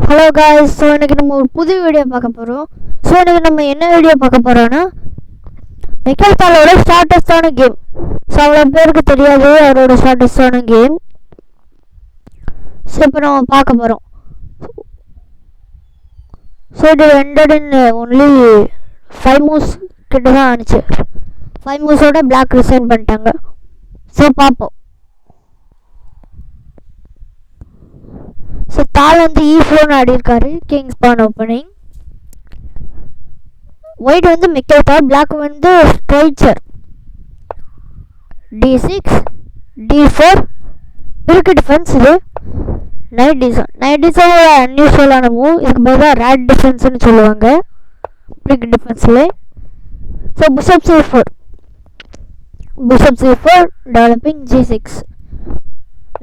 Hello guys, so இன்றைக்கி நம்ம ஒரு புது வீடியோ பார்க்க போகிறோம். ஸோ இன்றைக்கி நம்ம என்ன வீடியோ பார்க்க போகிறோன்னா, மிக்கேல் தாலோட ஷார்ட்டஸ்டான கேம். ஸோ அவ்வளோ பேருக்கு தெரியாது அவரோட ஷார்ட்டஸ்டான கேம். ஸோ இப்போ நம்ம பார்க்க போகிறோம். ஸோ இது எண்டட் இன் ஒன்லி 5 மூவ்ஸ் கிட்ட தான் ஆனிச்சு. 5 மூவ்ஸோட பிளாக் ரிசைன் பண்ணிட்டாங்க. ஸோ பார்ப்போம். ஸோ தால் வந்து E4 ஆடிருக்காரு, கிங்ஸ் பான் ஓப்பனிங். ஒயிட் வந்து மிக்கேல் தால், பிளாக் வந்து ஸ்ட்ரைச்சர். D6 D4 இருக்கு டிஃபென்ஸ். இது நைட் D7 ஒரு அன்யூஷுவலான மூவ். இதுக்கு பதிலாக ரேட் டிஃபென்ஸ்னு சொல்லுவாங்க பிரிக் டிஃபென்ஸில். So bishop C4 developing G6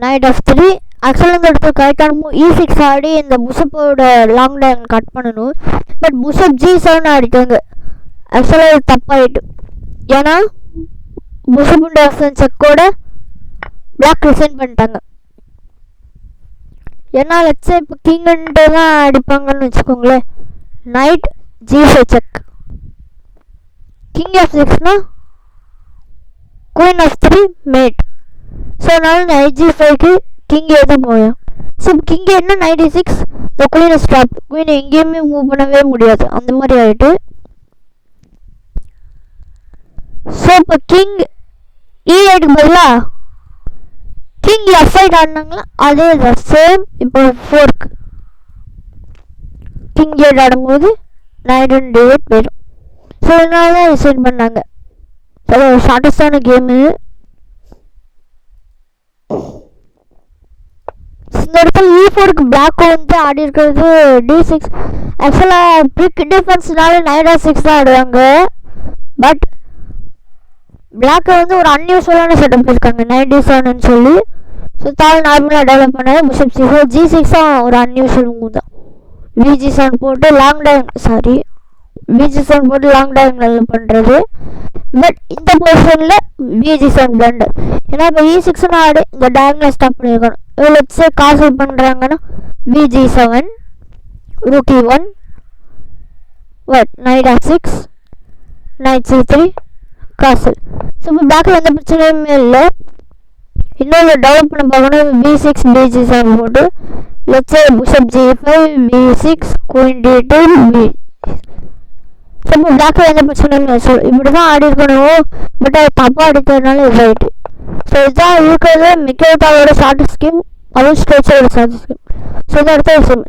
knight F3. ஆக்சுவலாக இந்த இடத்துல கரெக்டான மூவ் E6 ஆடி இந்த புஷப்போட லாங் டைம் கட் பண்ணணும். பட் புஷப் G7 ஆடிட்டாங்க. ஆக்சுவலாக இது தப்பாயிட்டு, ஏன்னா புஷப்புண்ட ஆப்ஷன் செக்கோட பிளாக் ரிசைன் பண்ணிட்டாங்க. ஏன்னா லட்சம் இப்போ கிங்ன்ட்டு தான் அடிப்பாங்கன்னு வச்சுக்கோங்களேன். நைட் G5 செக், கிங் F6னா குயின் F3 மேட். ஸோ அதனால நைட் G5க்கு கிங் தான் போவேன். ஸோ கிங் என்ன நைட் E6 இந்த குயினை ஸ்டாப். குயினை எங்கேயுமே மூவ் பண்ணவே முடியாது, அந்த மாதிரி ஆகிட்டு. ஸோ இப்போ கிங் E8க்கு பதிலாக கிங் F8 ஆடினாங்களா, அதே தான் சேம். இப்போ ஃபோர்க்கு கிங் 8 ஆடும்போது நைட் அண்ட் D8 போயிடும். ஸோ இதனால தான் ரிசைன் பண்ணாங்க. ஸோ ஷார்ட்டஸ்டான கேமு. இந்த இடத்துல E4க்கு பிளாக் வந்து ஆடி இருக்கிறது D6. ஆக்சுவலாக பிரிக் டிஃபென்ஸ்னால நைட் A6 தான் ஆடுவாங்க. பட் பிளாக்கை வந்து ஒரு அன்யூஸ்வலான செட்டப் இருக்காங்க நைட் D7ன்னு சொல்லி. ஸோ தால் நார்மலாக டெவலப் பண்ணாரு. பிஷப் C4 G6 ஒரு அன்யூஸ்வல் மூவ் தான். VG7 போட்டு லாங் டைம் பண்ணுறது. பட் இந்த பொசிஷனில் VG7 பிளண்டர். ஏன்னா இப்போ E6 ஆடி இந்த டயங்கலை ஸ்டாப் பண்ணியிருக்கணும். லெட்ஸே காசல் பண்ணுறாங்கன்னா VG7 Roorkee 1 night A6 night C3 castle. So இப்போ பேக்கில் எந்த பிரச்சனையுமே இல்லை. இன்னொரு டெவலப் பண்ண பார்க்கணும். B6 BG7 போட்டு let's say bishop G5 B6 queen D2 B. So இப்போ பேக்கில் எந்த பிரச்சனையும் இல்லை. ஸோ இப்படி தான் ஆடி இருக்கணும். பட் அது தப்பாக அடிக்கிறதுனால இதாகிட்டு. ஸோ இதுதான் இருக்கிறது மிக்கேல் தாலோட ஷார்ட் ஸ்கீம், அதுவும் ஸ்ட்ரெச்சரோட ஷார்ட் ஸ்கீம். ஸோ இந்த இடத்துல